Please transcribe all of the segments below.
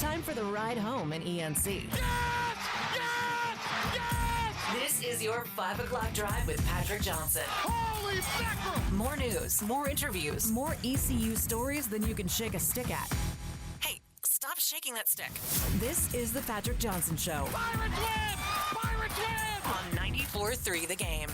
time for the ride home in ENC. Yes! Yes! Yes! This is your 5 o'clock drive with Patrick Johnson. Holy mackerel! More news, more interviews, more ECU stories than you can shake a stick at. Hey, stop shaking that stick. This is the Patrick Johnson Show. Pirates win! Pirates win! On 94.3 The Game.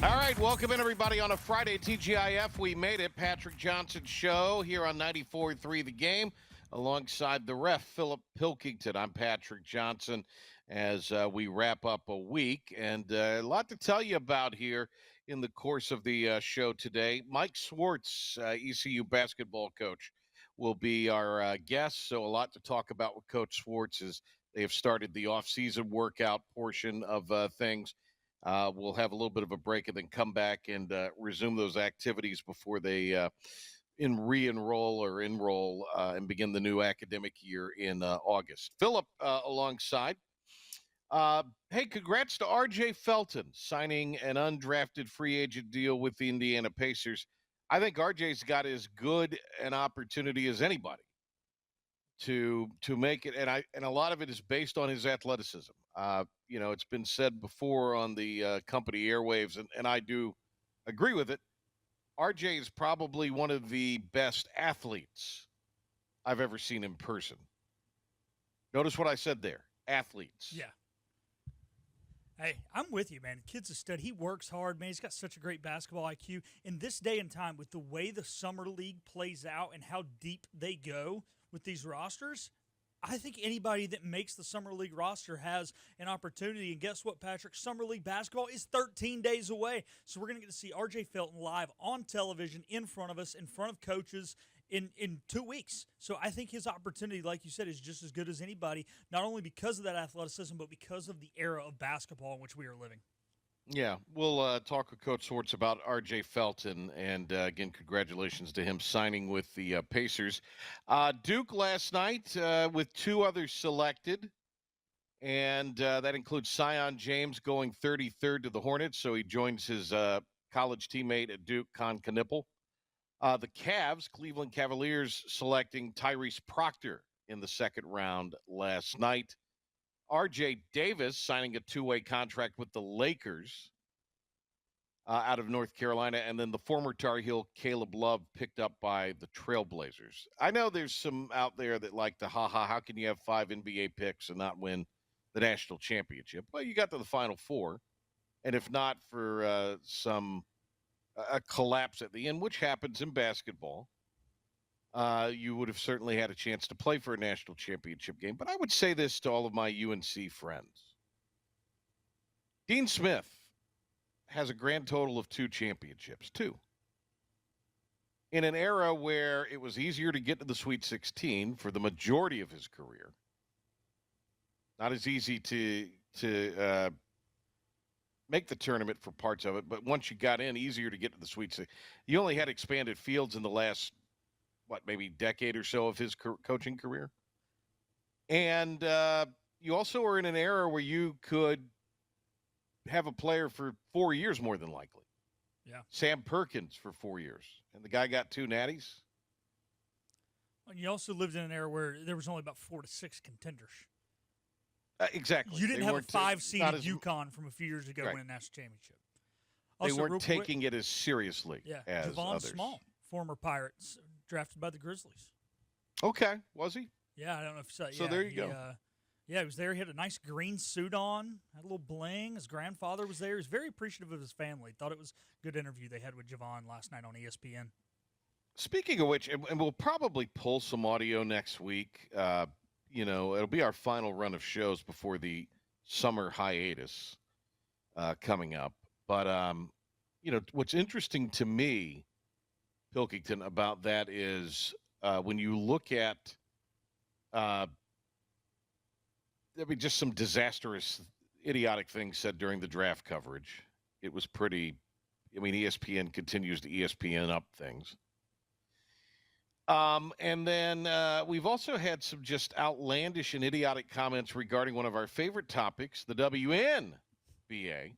All right, welcome in, everybody, on a Friday TGIF. We made it. Patrick Johnson Show here on 94.3 The Game, alongside the ref, Philip Pilkington. I'm Patrick Johnson as we wrap up a week, and a lot to tell you about here in the course of the show today. Mike Swartz, ECU basketball coach, will be our guest, so a lot to talk about with Coach Swartz as they have started the off-season workout portion of things. We'll have a little bit of a break and then come back and resume those activities before they re-enroll or enroll and begin the new academic year in August. Philip alongside. Hey, congrats to R.J. Felton signing an undrafted free agent deal with the Indiana Pacers. I think R.J.'s got as good an opportunity as anybody to make it, and a lot of it is based on his athleticism. It's been said before on the company airwaves, and I do agree with it. RJ is probably one of the best athletes I've ever seen in person. Notice what I said there, athletes. Yeah. Hey, I'm with you, man. The kid's a stud. He works hard, man. He's got such a great basketball IQ. In this day and time, with the way the summer league plays out and how deep they go with these rosters, I think anybody that makes the Summer League roster has an opportunity. And guess what, Patrick? Summer League basketball is 13 days away. So we're going to get to see R.J. Felton live on television in front of us, in front of coaches in 2 weeks. So I think his opportunity, like you said, is just as good as anybody, not only because of that athleticism, but because of the era of basketball in which we are living. Yeah, we'll talk with Coach Swartz about R.J. Felton, and again, congratulations to him signing with the Pacers. Duke last night with two others selected, and that includes Sion James going 33rd to the Hornets, so he joins his college teammate at Duke, Con Knipple. The Cavs, Cleveland Cavaliers, selecting Tyrese Proctor in the second round last night. R.J. Davis signing a two-way contract with the Lakers out of North Carolina, and then the former Tar Heel Caleb Love picked up by the Trailblazers. I know there's some out there that like to how can you have 5 NBA picks and not win the national championship? Well, you got to the Final Four, and if not for a collapse at the end, which happens in basketball, you would have certainly had a chance to play for a national championship game. But I would say this to all of my UNC friends. Dean Smith has a grand total of 2 championships, 2. In an era where it was easier to get to the Sweet 16 for the majority of his career. Not as easy to make the tournament for parts of it, but once you got in, easier to get to the Sweet 16. You only had expanded fields in the last maybe decade or so of his coaching career. And you also are in an era where you could have a player for 4 years more than likely. Yeah. Sam Perkins for 4 years. And the guy got 2 natties. And you also lived in an era where there was only about 4 to 6 contenders. Exactly. You didn't have a 5-seeded UConn from a few years ago win a national championship. Also, they weren't taking it as seriously as Javon others. Small, former Pirates, drafted by the Grizzlies. Okay, was he? Yeah, I don't know if you saw. So there you go. Yeah, he was there. He had a nice green suit on, had a little bling. His grandfather was there. He was very appreciative of his family. Thought it was a good interview they had with Javon last night on ESPN. Speaking of which, and we'll probably pull some audio next week. It'll be our final run of shows before the summer hiatus coming up. But, what's interesting to me, Pilkington, about that is when you look at just some disastrous, idiotic things said during the draft coverage. It was pretty – ESPN continues to ESPN up things. And then we've also had some just outlandish and idiotic comments regarding one of our favorite topics, the WNBA,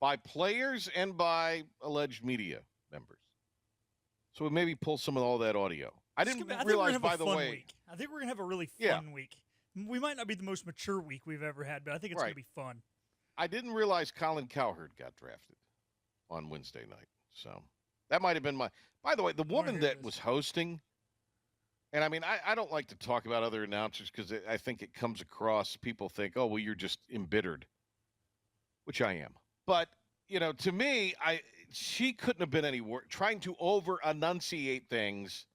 by players and by alleged media members. So we maybe pull some of all that audio. I It's didn't gonna be- I think we're realize, gonna have by a the fun way. week. I think we're gonna have a really Yeah. fun week. We might not be the most mature week we've ever had, but I think it's Right. gonna be fun. I didn't realize Colin Cowherd got drafted on Wednesday night. So that might have been my. By the way, the wanna woman hear that this. was hosting, and I mean, I don't like to talk about other announcers because I think it comes across, people think, oh, well, you're just embittered, which I am. But, to me, she couldn't have been any worse. Trying to over enunciate things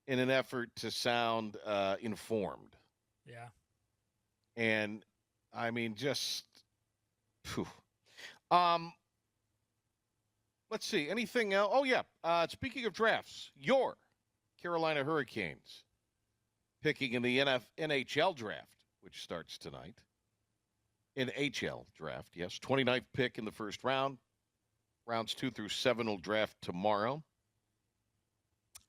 in an effort to sound informed. Yeah. And I mean, just, phew. Um, let's see. Anything else? Oh, yeah. Speaking of drafts, your Carolina Hurricanes picking in the NHL draft, which starts tonight. NHL draft, yes. 29th pick in the first round. Rounds 2 through 7 will draft tomorrow.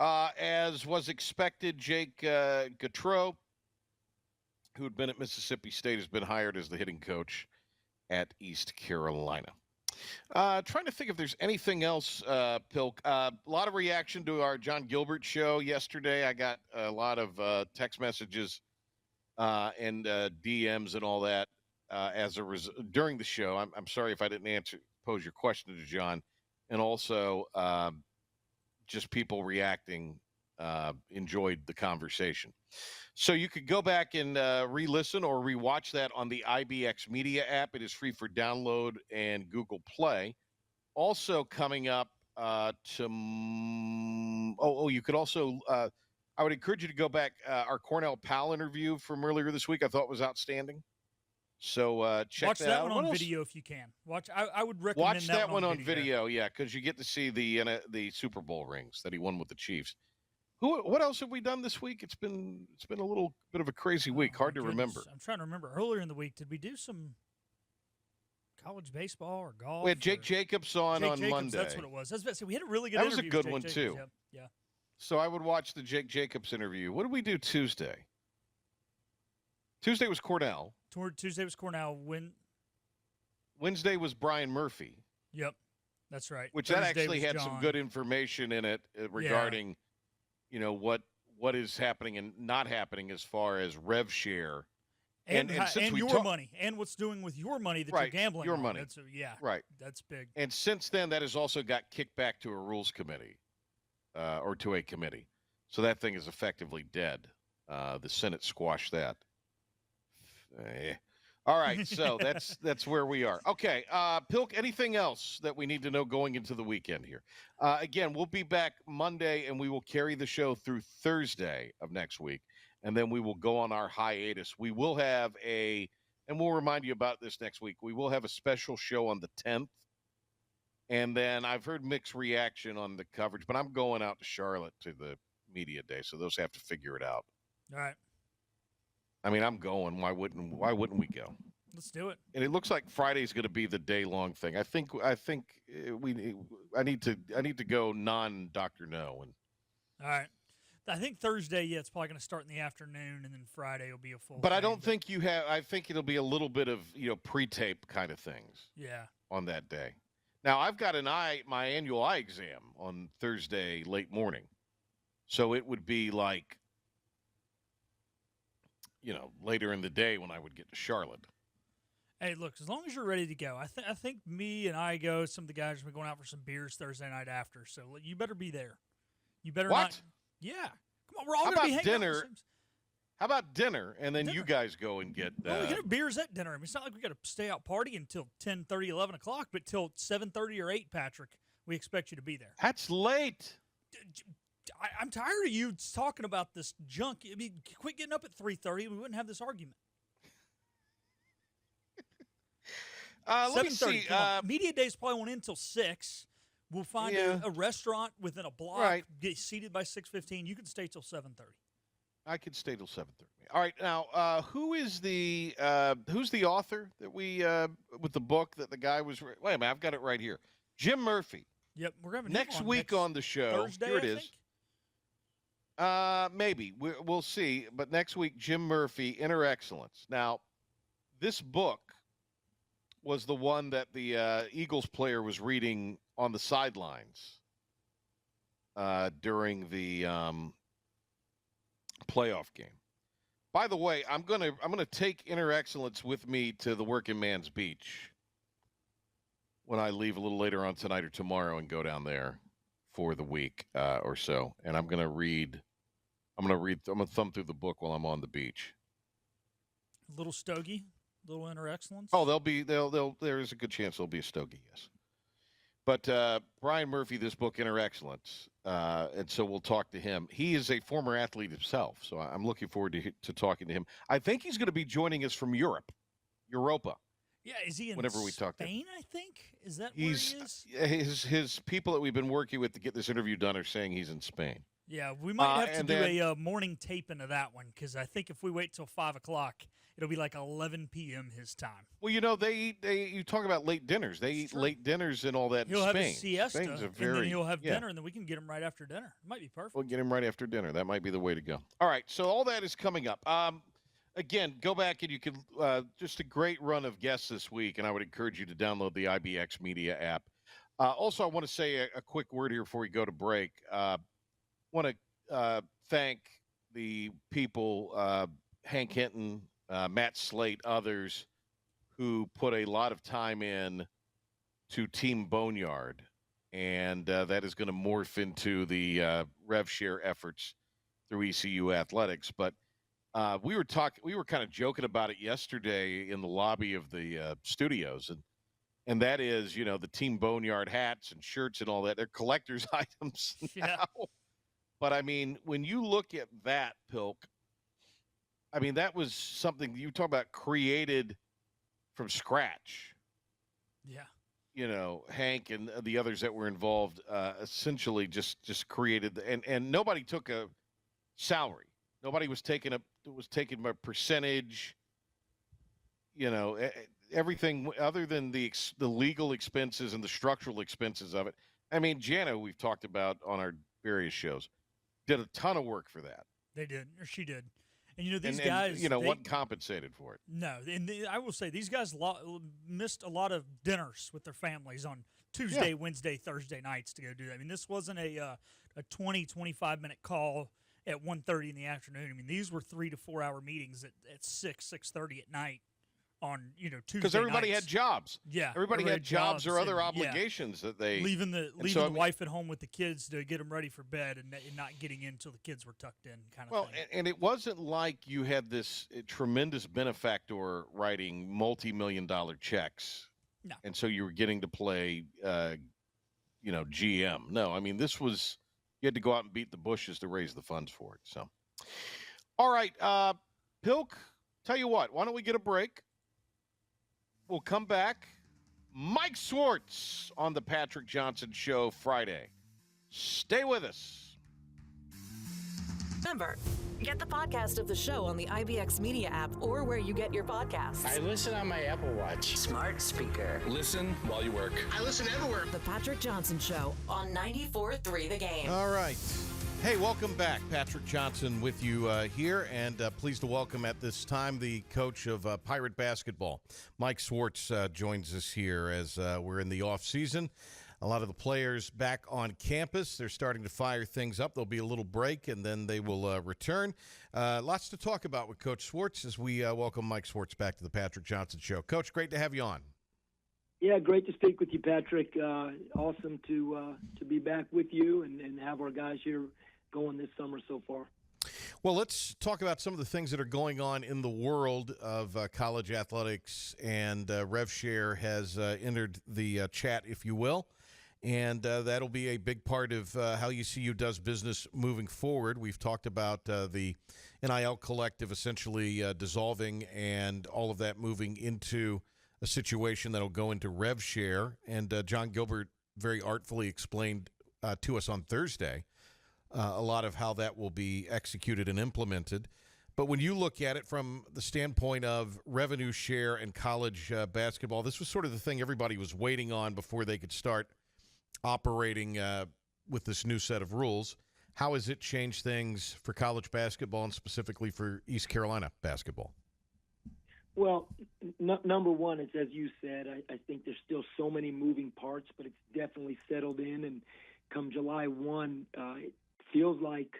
As was expected, Jake Gautreau, who had been at Mississippi State, has been hired as the hitting coach at East Carolina. Trying to think if there's anything else, Pilk. A lot of reaction to our John Gilbert show yesterday. I got a lot of text messages and DMs and all that during the show. I'm sorry if I didn't pose your question to John, and also just people reacting enjoyed the conversation. So you could go back and re-listen or re-watch that on the IBX Media app. It is free for download and Google Play. Also coming up you could also I would encourage you to go back. Our Cornell Powell interview from earlier this week I thought was outstanding. So check Watch that out. one on video if you can. I would recommend Watch that one on video. yeah, because you get to see the Super Bowl rings that he won with the Chiefs. What else have we done this week? It's been a little bit of a crazy week. Hard to remember. I'm trying to remember. Earlier in the week, did we do some college baseball or golf? We had Jake Jacobs on Monday. That's what it was. I was about to say, we had a really good That was a interview good with one, Jake too. Jacobs. Yep. Yeah. So I would watch the Jake Jacobs interview. What did we do Tuesday? Tuesday was Cornell. Tuesday was Cornell. Wednesday was Brian Murphy. Yep. That's right. Which Thursday that actually was had John. some good information in it regarding, what is happening and not happening as far as rev share. And since we your money and what's doing with your money that you're gambling your on. money. Right. That's big. And since then, that has also got kicked back to a rules committee or to a committee. So that thing is effectively dead. The Senate squashed that. All right, so that's where we are. Okay, Pilk, anything else that we need to know going into the weekend here? Again, we'll be back Monday, and we will carry the show through Thursday of next week, and then we will go on our hiatus. We will have and we'll remind you about this next week, we will have a special show on the 10th, and then I've heard mixed reaction on the coverage, but I'm going out to Charlotte to the media day, so those have to figure it out. All right. I mean, I'm going. Why wouldn't we go? Let's do it. And it looks like Friday's going to be the day-long thing. I need to go non-Dr. No. And All right. I think Thursday, it's probably going to start in the afternoon, and then Friday will be a full. But I don't think you have. I think it'll be a little bit of pre-tape kind of things. Yeah. On that day. Now I've got my annual eye exam on Thursday late morning, so it would be like later in the day when I would get to Charlotte. Hey, look, as long as you're ready to go, I think me and I go. Some of the guys will be going out for some beers Thursday night after, so you better be there. You better What? not. Yeah, come on, we're all going to be hanging dinner? out. How about dinner, and then you guys go and get Well, we can have beers at dinner. I mean, it's not like we got to stay out partying until 10:30, 11 o'clock, but till 7:30 or 8, Patrick, we expect you to be there. That's late. I'm tired of you talking about this junk. I mean, quit getting up at 3:30. We wouldn't have this argument. Let me see. Media days probably won't end until 6. We'll find a restaurant within a block. Right. Get seated by 6:15. You can stay till 7:30. I could stay till 7:30. All right. Now, who's the author that we with the book that the guy was? Wait a minute, I've got it right here. Jim Murphy. Yep, we're having next week on the show. Thursday, Here it I is. think? Maybe we'll see. But next week, Jim Murphy, Inner Excellence. Now, this book was the one that the Eagles player was reading on the sidelines during the playoff game. By the way, I'm gonna take Inner Excellence with me to the Working Man's Beach when I leave a little later on tonight or tomorrow and go down there for the week or so. And I'm gonna thumb through the book while I'm on the beach. Little stogie, little Inner Excellence. Oh, there's a good chance there'll be a stogie, yes. But Brian Murphy, this book, Inner Excellence, and so we'll talk to him. He is a former athlete himself, so I'm looking forward to talking to him. I think he's going to be joining us from Europa. Yeah, is he in whenever we talk to him. Spain, I think? Is that where he is? His people that we've been working with to get this interview done are saying he's in Spain. Yeah, we might have to do a morning taping of that one, because I think if we wait till 5 o'clock, it'll be like 11 p.m. his time. Well, you talk about late dinners. They eat late dinners and all that He'll in have Spain. a siesta, Spain's a and then he'll have dinner, and then we can get him right after dinner. It might be perfect. We'll get him right after dinner. That might be the way to go. All right, so all that is coming up. Again, go back and you can just a great run of guests this week, and I would encourage you to download the IBX Media app. Also, I want to say a quick word here before we go to break. Want to thank the people, Hank Hinton, Matt Slate, others who put a lot of time in to Team Boneyard, and that is going to morph into the rev share efforts through ECU Athletics. But we were kind of joking about it yesterday in the lobby of the studios, and that is, the Team Boneyard hats and shirts and all that. They're collector's items now. Yeah. But I mean, when you look at that, Pilk, I mean, that was something you talk about created from scratch. Yeah. Hank and the others that were involved essentially just created, and nobody took a salary. Nobody was taking a percentage. Everything other than the legal expenses and the structural expenses of it. I mean, Jana, we've talked about on our various shows, did a ton of work for that. They did, or she did. And these guys, wasn't compensated for it. No, and I will say these guys missed a lot of dinners with their families on Tuesday, Wednesday, Thursday nights to go do that. I mean, this wasn't a 20, 25-minute call at 1:30 in the afternoon. I mean, these were 3 to 4 hour meetings at 6:30 at night on Tuesday. Because everybody nights. had jobs. Yeah, everybody had jobs or other obligations that they leaving the wife at home with the kids to get them ready for bed and not getting in until the kids were tucked in, kind of thing. Well, and it wasn't like you had this tremendous benefactor writing multi-million-dollar checks. No. And so you were getting to play, GM. No, I mean, this was, you had to go out and beat the bushes to raise the funds for it. So, all right, Pilk, tell you what, why don't we get a break? We'll come back. Mike Swartz on the Patrick Johnson Show Friday. Stay with us. Remember, get the podcast of the show on the IBX Media app or where you get your podcasts. I listen on my Apple Watch. Smart speaker. Listen while you work. I listen everywhere. The Patrick Johnson Show on 94.3 The Game. All right. Hey, welcome back. Patrick Johnson with you here, and pleased to welcome at this time the coach of Pirate basketball. Mike Swartz joins us here as we're in the off season. A lot of the players back on campus. They're starting to fire things up. There'll be a little break, and then they will return. Lots to talk about with Coach Swartz as we welcome Mike Swartz back to the Patrick Johnson Show. Coach, great to have you on. Yeah, great to speak with you, Patrick. Awesome to be back with you and have our guys here going this summer so far. Well, let's talk about some of the things that are going on in the world of college athletics, and RevShare has entered the chat, if you will, and that'll be a big part of how ECU does business moving forward. We've talked about the NIL collective essentially dissolving and all of that moving into a situation that'll go into RevShare, and John Gilbert very artfully explained to us on Thursday a lot of how that will be executed and implemented. But when you look at it from the standpoint of revenue share and college basketball, this was sort of the thing everybody was waiting on before they could start operating with this new set of rules. How has it changed things for college basketball and specifically for East Carolina basketball? Well, number one, it's as you said, I think there's still so many moving parts, but it's definitely settled in. And come July 1, it feels like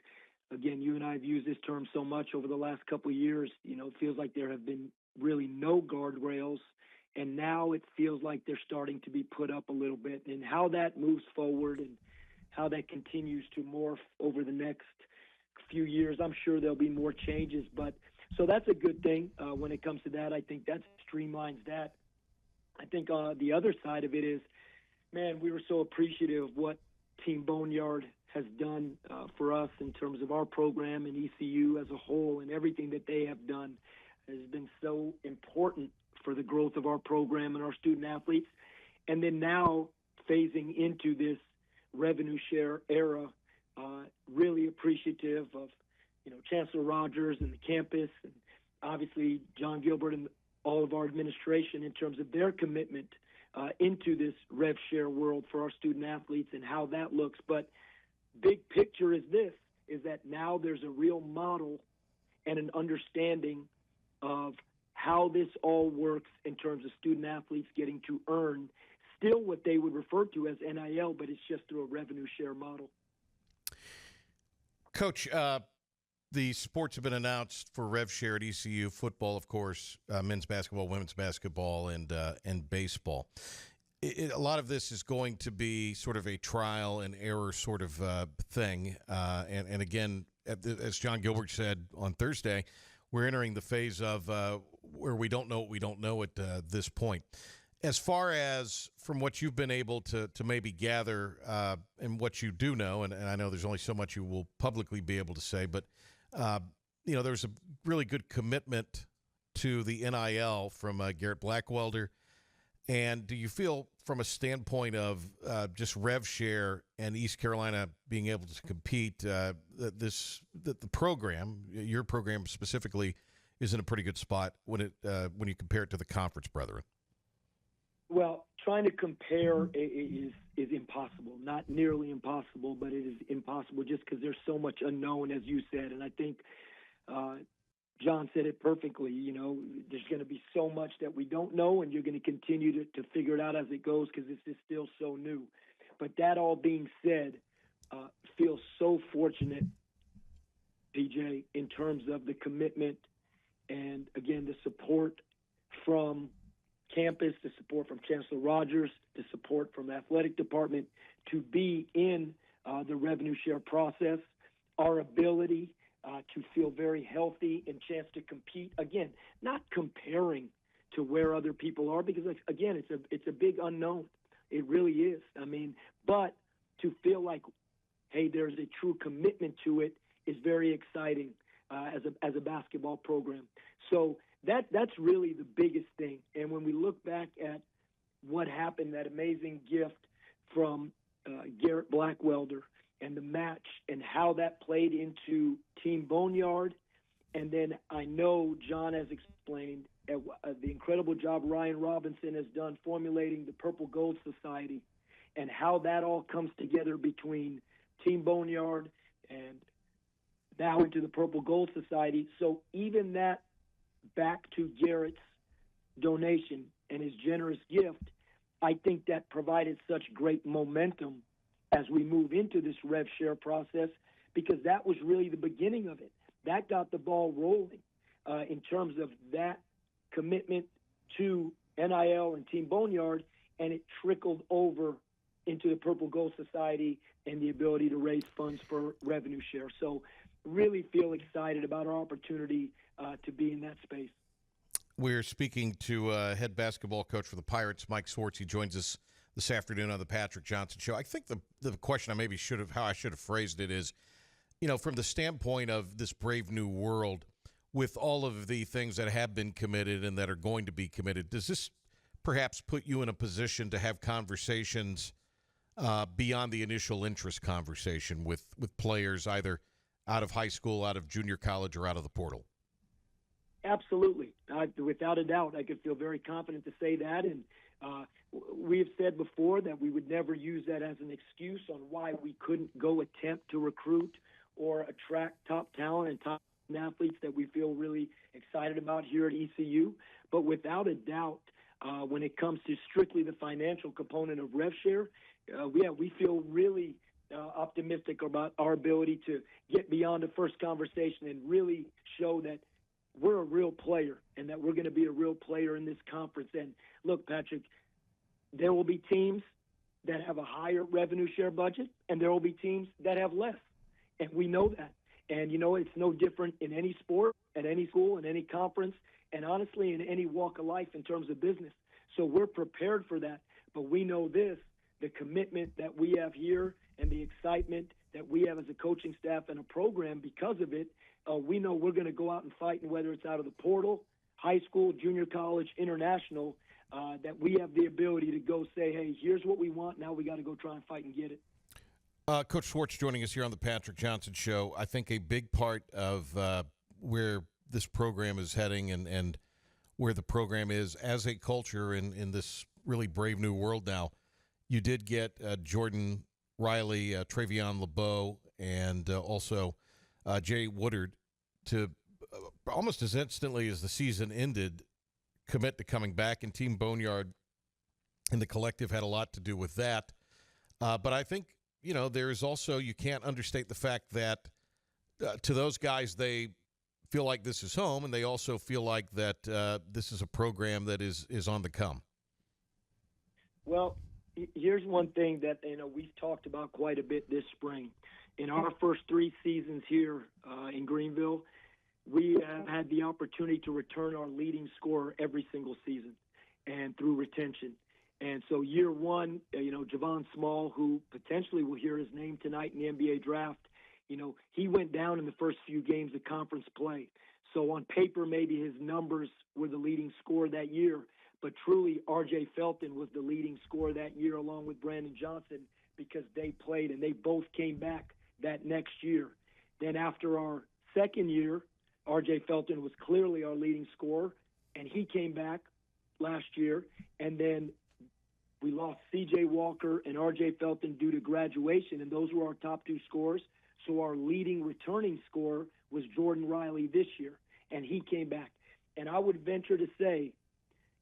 again, you and I have used this term so much over the last couple of years. It feels like there have been really no guardrails, and now it feels like they're starting to be put up a little bit. And how that moves forward and how that continues to morph over the next few years, I'm sure there'll be more changes. But so that's a good thing when it comes to that. I think that streamlines that. I think the other side of it is, man, we were so appreciative of what Team Boneyard has done for us in terms of our program and ECU as a whole, and everything that they have done has been so important for the growth of our program and our student athletes. And then now phasing into this revenue share era, really appreciative of, Chancellor Rogers and the campus, and obviously John Gilbert and all of our administration in terms of their commitment into this rev share world for our student athletes and how that looks. But big picture is that now there's a real model and an understanding of how this all works in terms of student athletes getting to earn still what they would refer to as NIL, but it's just through a revenue share model. Coach, the sports have been announced for rev share at ECU: football, of course, men's basketball, women's basketball, and baseball. A lot of this is going to be sort of a trial and error sort of thing. And again, as John Gilbert said on Thursday, we're entering the phase of where we don't know what we don't know at this point. As far as from what you've been able to maybe gather and what you do know, and I know there's only so much you will publicly be able to say, but there's a really good commitment to the NIL from Garrett Blackwelder. And do you feel from a standpoint of just rev share and East Carolina being able to compete, that the program, your program specifically, is in a pretty good spot when you compare it to the conference brethren? Well, trying to compare is impossible. Not nearly impossible, but it is impossible just because there's so much unknown, as you said. And I think John said it perfectly. There's going to be so much that we don't know, and you're going to continue to figure it out as it goes because this is still so new. But that all being said, feel so fortunate, PJ, in terms of the commitment and, again, the support from campus, the support from Chancellor Rogers, the support from the athletic department to be in the revenue share process, our ability to feel very healthy and chance to compete. Again, not comparing to where other people are because, again, it's a big unknown. It really is. But to feel like, hey, there's a true commitment to it is very exciting as a basketball program. So that's really the biggest thing. And when we look back at what happened, that amazing gift from Garrett Blackwelder and the match and how that played into Team Boneyard, and then I know John has explained the incredible job Ryan Robinson has done formulating the Purple Gold Society and how that all comes together between Team Boneyard and now into the Purple Gold Society. So even that, back to Garrett's donation and his generous gift, I think that provided such great momentum as we move into this rev share process because that was really the beginning of it. That got the ball rolling in terms of that commitment to NIL and Team Boneyard, and it trickled over into the Purple Gold Society and the ability to raise funds for revenue share. So really feel excited about our opportunity to be in that space. We're speaking to head basketball coach for the Pirates, Mike Swartz. He joins us this afternoon on the Patrick Johnson Show. I think the question I maybe how I should have phrased it is, from the standpoint of this brave new world, with all of the things that have been committed and that are going to be committed, does this perhaps put you in a position to have conversations beyond the initial interest conversation with players either out of high school, out of junior college, or out of the portal? Absolutely. Without a doubt, I could feel very confident to say that. And we have said before that we would never use that as an excuse on why we couldn't go attempt to recruit or attract top talent and top athletes that we feel really excited about here at ECU. But without a doubt, when it comes to strictly the financial component of rev share, we feel really optimistic about our ability to get beyond the first conversation and really show that we're a real player and that we're going to be a real player in this conference. And look, Patrick, there will be teams that have a higher revenue share budget, and there will be teams that have less. And we know that. And, it's no different in any sport, at any school, in any conference, and honestly in any walk of life in terms of business. So we're prepared for that. But we know this, the commitment that we have here and the excitement that we have as a coaching staff and a program because of it, we know we're going to go out and fight, and whether it's out of the portal, high school, junior college, international, that we have the ability to go say, hey, here's what we want. Now we got to go try and fight and get it. Coach Schwartz joining us here on the Patrick Johnson Show. I think a big part of where this program is heading and where the program is as a culture in this really brave new world now, you did get Jordan Riley, Travion LeBeau, and also Jay Woodard to almost as instantly as the season ended commit to coming back, and Team Boneyard and the collective had a lot to do with that. But I think, there is also, you can't understate the fact that to those guys, they feel like this is home, and they also feel like that this is a program that is on the come. Well, here's one thing that we've talked about quite a bit this spring. In our first 3 seasons here in Greenville, we have had the opportunity to return our leading scorer every single season, and through retention. And so year one, Javon Small, who potentially will hear his name tonight in the NBA draft, he went down in the first few games of conference play. So on paper, maybe his numbers were the leading scorer that year, but truly R.J. Felton was the leading scorer that year along with Brandon Johnson because they played and they both came back that next year. Then after our second year, R.J. Felton was clearly our leading scorer, and he came back last year. And then we lost C.J. Walker and R.J. Felton due to graduation, and those were our top 2 scorers. So our leading returning scorer was Jordan Riley this year, and he came back. And I would venture to say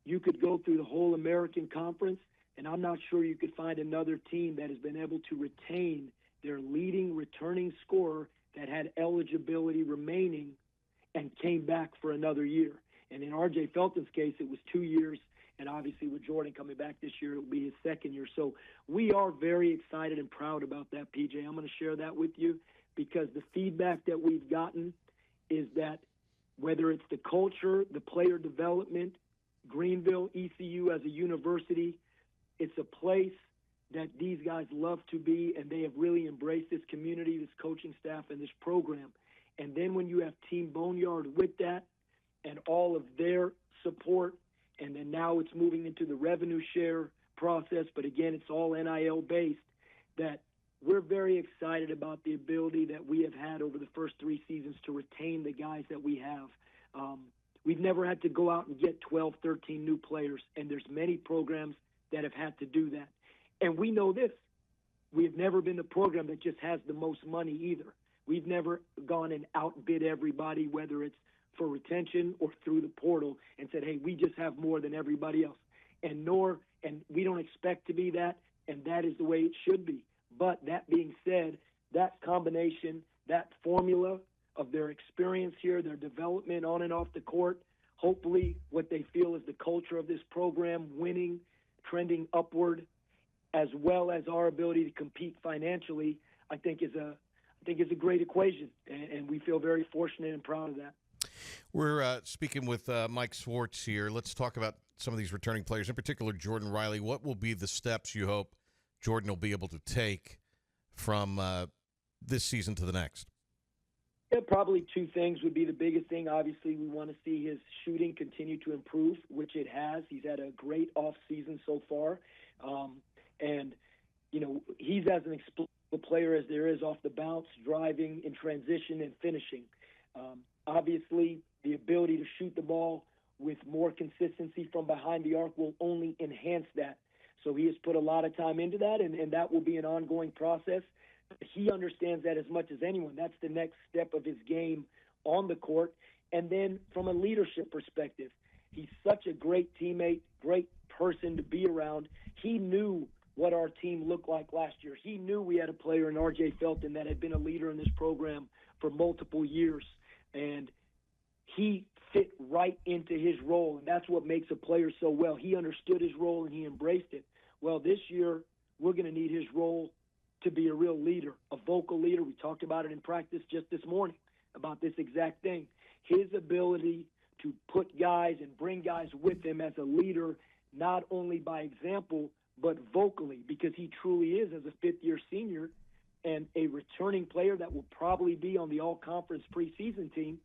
you could go through the whole American Conference, and I'm not sure you could find another team that has been able to retain their leading returning scorer that had eligibility remaining and came back for another year. And in R.J. Felton's case, it was 2 years, and obviously with Jordan coming back this year, it will be his second year. So we are very excited and proud about that, PJ. I'm going to share that with you because the feedback that we've gotten is that whether it's the culture, the player development, Greenville, ECU as a university, it's a place that these guys love to be, and they have really embraced this community, this coaching staff, and this program. And then when you have Team Boneyard with that and all of their support, and then now it's moving into the revenue share process, but again, it's all NIL based, that we're very excited about the ability that we have had over the first 3 seasons to retain the guys that we have. We've never had to go out and get 12, 13 new players, and there's many programs that have had to do that. And we know this. We have never been the program that just has the most money either. We've never gone and outbid everybody, whether it's for retention or through the portal, and said, hey, we just have more than everybody else. And we don't expect to be that, and that is the way it should be. But that being said, that combination, that formula of their experience here, their development on and off the court, hopefully what they feel is the culture of this program, winning, trending upward, as well as our ability to compete financially, I think is a great equation, and we feel very fortunate and proud of that. We're speaking with Mike Schwartz here. Let's talk about some of these returning players, in particular Jordan Riley. What will be the steps you hope Jordan will be able to take from this season to the next? Yeah, probably 2 things would be the biggest thing. Obviously, we want to see his shooting continue to improve, which it has. He's had a great off season so far. And, he's as an explosive player as there is off the bounce, driving, in transition, and finishing. Obviously, the ability to shoot the ball with more consistency from behind the arc will only enhance that. So he has put a lot of time into that, and that will be an ongoing process. He understands that as much as anyone. That's the next step of his game on the court. And then from a leadership perspective, he's such a great teammate, great person to be around. He knew what our team looked like last year. He knew we had a player in R.J. Felton that had been a leader in this program for multiple years, and he fit right into his role, and that's what makes a player so well. He understood his role, and he embraced it. Well, this year, we're going to need his role to be a real leader, a vocal leader. We talked about it in practice just this morning about this exact thing. His ability to put guys and bring guys with him as a leader, not only by example, but vocally, because he truly is, as a fifth-year senior and a returning player that will probably be on the all-conference preseason team.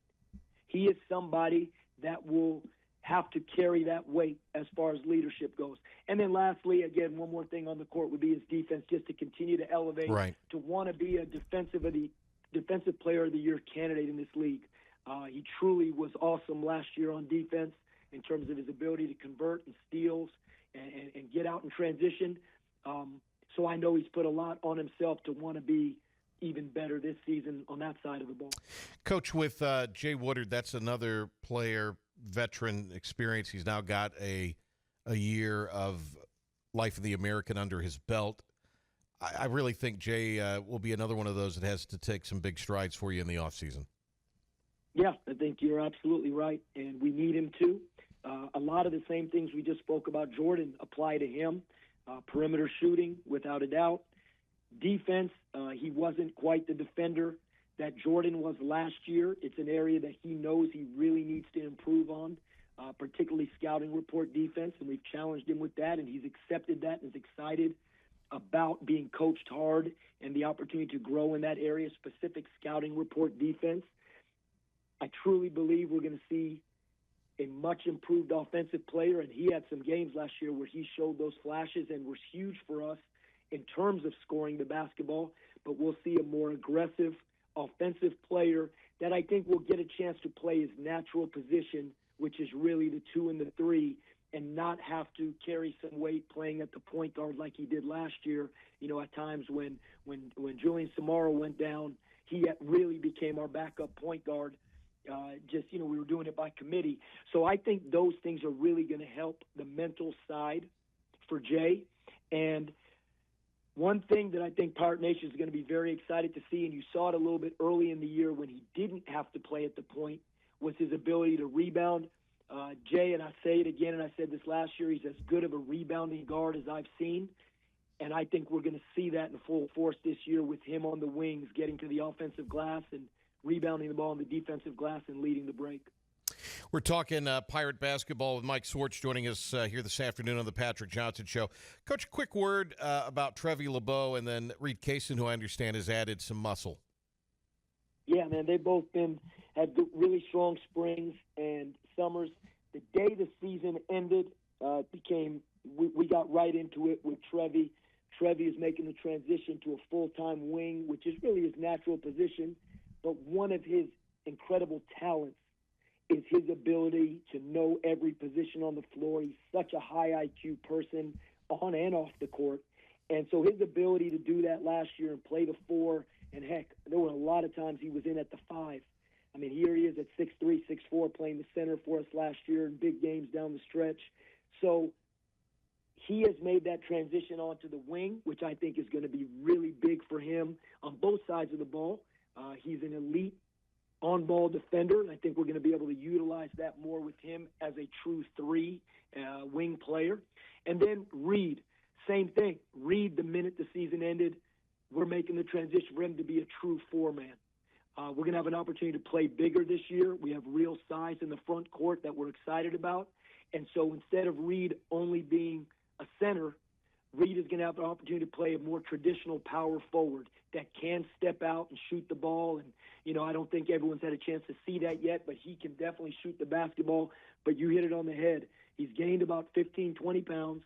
He is somebody that will have to carry that weight as far as leadership goes. And then lastly, again, one more thing on the court would be his defense, just to continue to elevate, to want to be a defensive player of the year candidate in this league. He truly was awesome last year on defense in terms of his ability to convert and steals and get out in transition. So I know he's put a lot on himself to want to be even better this season on that side of the ball. Coach, with Jay Woodard, that's another player, veteran experience. He's now got a year of Life of the American under his belt. I really think Jay will be another one of those that has to take some big strides for you in the offseason. Yeah, I think you're absolutely right, and we need him to. A lot of the same things we just spoke about Jordan apply to him. Perimeter shooting, without a doubt. Defense, he wasn't quite the defender that Jordan was last year. It's an area that he knows he really needs to improve on, particularly scouting report defense, and we've challenged him with that, and he's accepted that and is excited about being coached hard and the opportunity to grow in that area, specific scouting report defense. I truly believe we're going to see a much improved offensive player, and he had some games last year where he showed those flashes and was huge for us in terms of scoring the basketball, but we'll see a more aggressive offensive player that I think will get a chance to play his natural position, which is really the 2 and the 3, and not have to carry some weight playing at the point guard like he did last year. You know, at times when Julian Samara went down, he really became our backup point guard. We were doing it by committee. So I think those things are really going to help the mental side for Jay. And one thing that I think Pirate Nation is going to be very excited to see, and you saw it a little bit early in the year when he didn't have to play at the point, was his ability to rebound. Jay, and I say it again, and I said this last year, he's as good of a rebounding guard as I've seen. And I think we're going to see that in full force this year with him on the wings, getting to the offensive glass and rebounding the ball on the defensive glass and leading the break. We're talking Pirate basketball with Mike Swartz joining us here this afternoon on the Patrick Johnson Show. Coach, a quick word about Trevi LeBeau and then Reed Kaysen, who I understand has added some muscle. Yeah, man, they've both had really strong springs and summers. The day the season ended, we got right into it with Trevi. Trevi is making the transition to a full-time wing, which is really his natural position. But one of his incredible talents is his ability to know every position on the floor. He's such a high IQ person on and off the court. And so his ability to do that last year and play the 4, and heck, there were a lot of times he was in at the 5. I mean, here he is at 6'3", 6'4", playing the center for us last year in big games down the stretch. So he has made that transition onto the wing, which I think is going to be really big for him on both sides of the ball. He's an elite on-ball defender, and I think we're going to be able to utilize that more with him as a true 3 wing player. And then Reed, same thing. Reed, the minute the season ended, we're making the transition for him to be a true 4-man. We're going to have an opportunity to play bigger this year. We have real size in the front court that we're excited about. And so instead of Reed only being a center, Reed is going to have the opportunity to play a more traditional power forward that can step out and shoot the ball. And, I don't think everyone's had a chance to see that yet, but he can definitely shoot the basketball. But you hit it on the head. He's gained about 15, 20 pounds.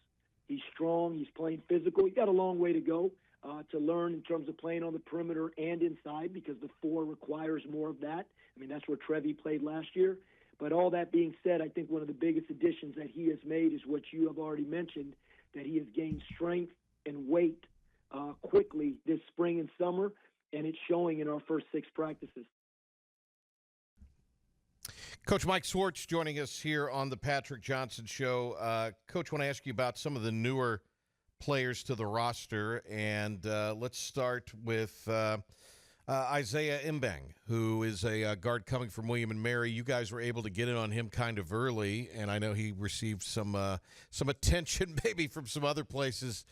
He's strong. He's playing physical. He's got a long way to go to learn in terms of playing on the perimeter and inside, because the 4 requires more of that. I mean, that's where Trevi played last year. But all that being said, I think one of the biggest additions that he has made is what you have already mentioned, that he has gained strength and weight quickly this spring and summer, and it's showing in our first 6 practices. Coach Mike Swartz joining us here on the Patrick Johnson Show. Coach, I want to ask you about some of the newer players to the roster, and let's start with Isaiah Imbang, who is a guard coming from William and Mary. You guys were able to get in on him kind of early, and I know he received some attention maybe from some other places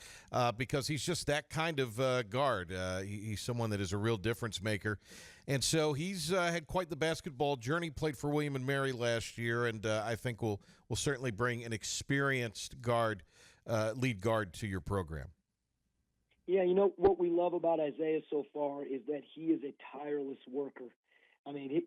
because he's just that kind of guard. He's someone that is a real difference maker. And so he's had quite the basketball journey, played for William and Mary last year, and I think will certainly bring an experienced guard, lead guard to your program. Yeah, you know, what we love about Isaiah so far is that he is a tireless worker. I mean,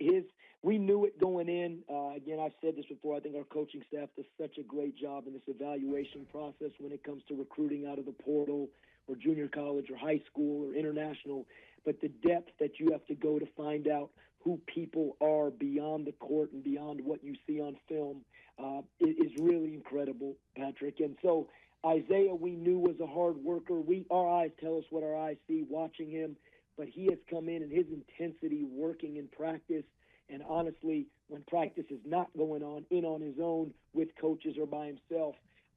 we knew it going in. Again, I've said this before. I think our coaching staff does such a great job in this evaluation process when it comes to recruiting out of the portal or junior college or high school or international. But the depth that you have to go to find out who people are beyond the court and beyond what you see on film is really incredible, Patrick. And so Isaiah, we knew, was a hard worker. Our eyes tell us what our eyes see watching him, but he has come in and his intensity working in practice, and honestly, when practice is not going on his own with coaches or by himself,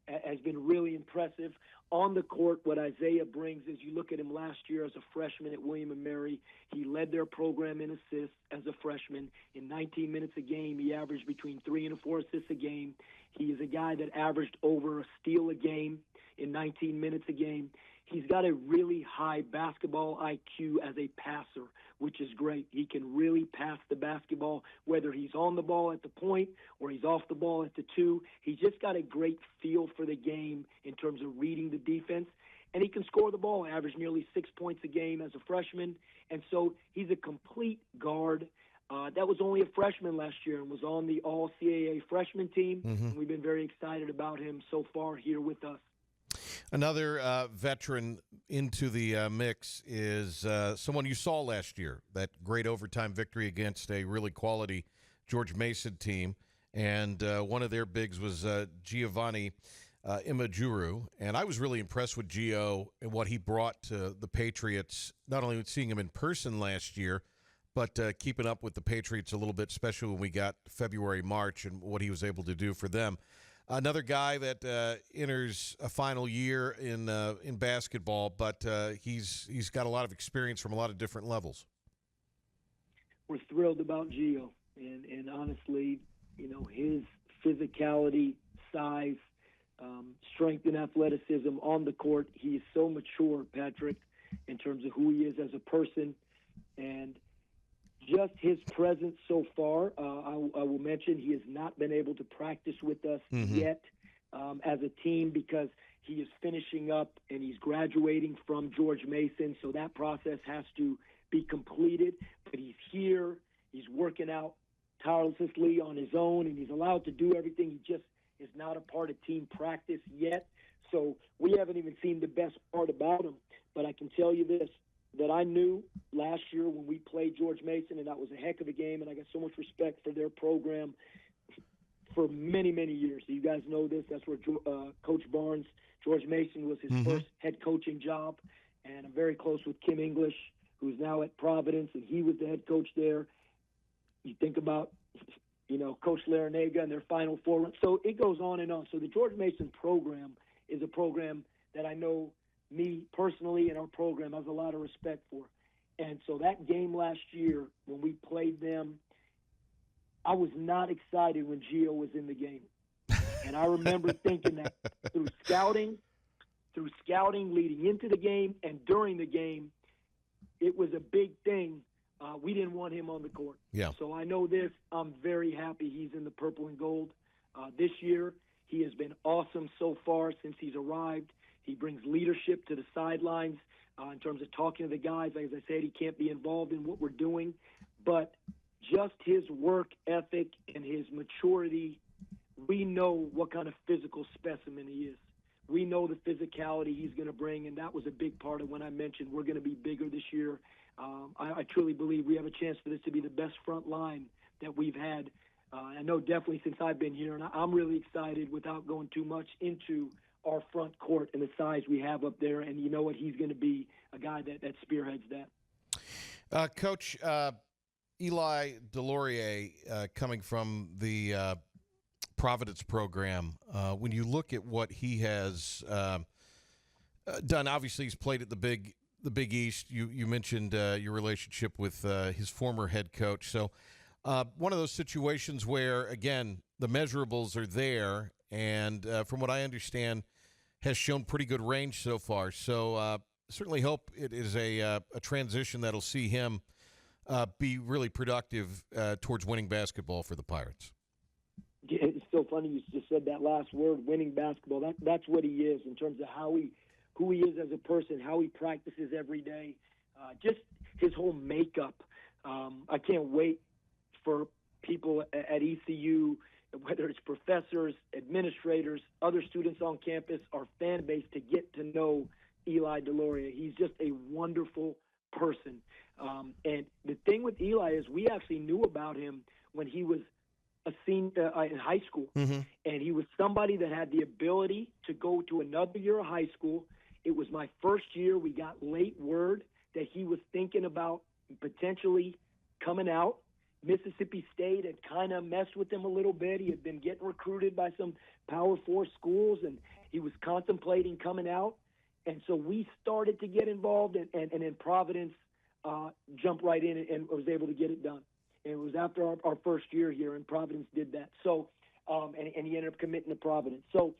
has been really impressive. On the court, what Isaiah brings is, you look at him last year as a freshman at William & Mary, he led their program in assists as a freshman. In 19 minutes a game, he averaged between 3 and 4 assists a game. He is a guy that averaged over a steal a game in 19 minutes a game. He's got a really high basketball IQ as a passer, which is great. He can really pass the basketball, whether he's on the ball at the point or he's off the ball at the two. He's just got a great feel for the game in terms of reading the defense. And he can score the ball, average nearly 6 points a game as a freshman. And so he's a complete guard. That was only a freshman last year and was on the All-CAA freshman team. Mm-hmm. And we've been very excited about him so far here with us. Another veteran into the mix is someone you saw last year, that great overtime victory against a really quality George Mason team. And one of their bigs was Giovanni Imajuru. And I was really impressed with Gio and what he brought to the Patriots, not only seeing him in person last year, but keeping up with the Patriots a little bit, especially when we got February, March, and what he was able to do for them. Another guy that enters a final year in basketball, but he's got a lot of experience from a lot of different levels. We're thrilled about Gio, and honestly, you know, his physicality, size, strength, and athleticism on the court. He is so mature, Patrick, in terms of who he is as a person, and just his presence so far. I will mention he has not been able to practice with us yet as a team because he is finishing up and he's graduating from George Mason, so that process has to be completed. But he's here. He's working out tirelessly on his own, and he's allowed to do everything. He just is not a part of team practice yet, so we haven't even seen the best part about him. But I can tell you this, that I knew last year when we played George Mason, and that was a heck of a game, and I got so much respect for their program for many, many years. You guys know this. That's where Coach Barnes, George Mason, was his first head coaching job, and I'm very close with Kim English, who's now at Providence, and he was the head coach there. You think about, you know, Coach Larinaga and their Final Four. So it goes on and on. So the George Mason program is a program that I know me personally and our program has a lot of respect for. And so that game last year when we played them, I was not excited when Gio was in the game. And I remember thinking that through scouting leading into the game and during the game, it was a big thing. We didn't want him on the court. Yeah. So I know this. I'm very happy he's in the purple and gold this year. He has been awesome so far since he's arrived. He brings leadership to the sidelines in terms of talking to the guys. Like, as I said, he can't be involved in what we're doing, but just his work ethic and his maturity, we know what kind of physical specimen he is. We know the physicality he's going to bring, and that was a big part of when I mentioned we're going to be bigger this year. I truly believe we have a chance for this to be the best front line that we've had. I know definitely since I've been here, and I'm really excited without going too much into our front court and the size we have up there. And you know what? He's going to be a guy that spearheads that. Coach, Eli Delorier, coming from the Providence program, when you look at what he has Dunn, obviously he's played at the Big East. You mentioned your relationship with his former head coach. So one of those situations where, again, the measurables are there, and from what I understand, has shown pretty good range so far. So certainly hope it is a transition that'll see him be really productive towards winning basketball for the Pirates. Yeah, it's so funny you just said that last word, winning basketball. That's what he is in terms of who he is as a person, how he practices every day, just his whole makeup. I can't wait for people at ECU, whether it's professors, administrators, other students on campus, our fan base, to get to know Eli DeLauria. He's just a wonderful person. And the thing with Eli is we actually knew about him when he was a senior in high school. Mm-hmm. And he was somebody that had the ability to go to another year of high school. It was my first year. We got late word that he was thinking about potentially coming out. Mississippi State had kind of messed with him a little bit. He had been getting recruited by some Power 4 schools, and he was contemplating coming out. And so we started to get involved, and then Providence jumped right in and was able to get it done. And it was after our first year here, and Providence did that. So, and he ended up committing to Providence. So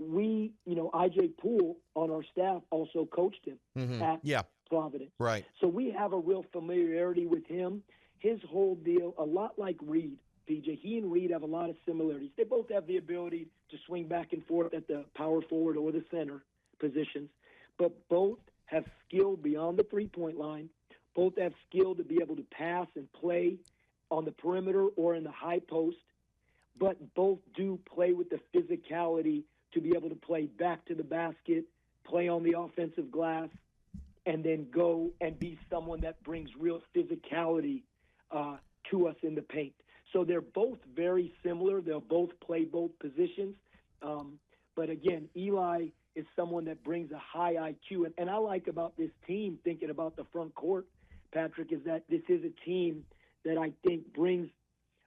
we, I.J. Poole on our staff also coached him at Providence. Right. So we have a real familiarity with him. His whole deal, a lot like Reed, PJ. He and Reed have a lot of similarities. They both have the ability to swing back and forth at the power forward or the center positions, but both have skill beyond the three-point line. Both have skill to be able to pass and play on the perimeter or in the high post, but both do play with the physicality to be able to play back to the basket, play on the offensive glass, and then go and be someone that brings real physicality to us in the paint. So they're both very similar. They'll both play both positions. But again, Eli is someone that brings a high IQ. And I like about this team, thinking about the front court, Patrick, is that this is a team that I think brings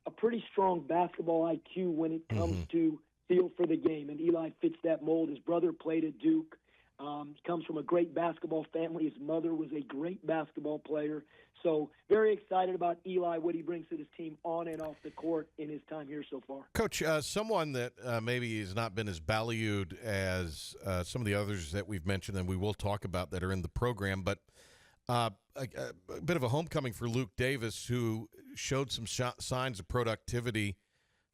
a pretty strong basketball IQ when it comes to feel for the game. And Eli fits that mold. His brother played at Duke. He comes from a great basketball family. His mother was a great basketball player. So very excited about Eli, what he brings to this team on and off the court in his time here so far. Coach, someone that maybe has not been as valued as some of the others that we've mentioned and we will talk about that are in the program, but a bit of a homecoming for Luke Davis, who showed some signs of productivity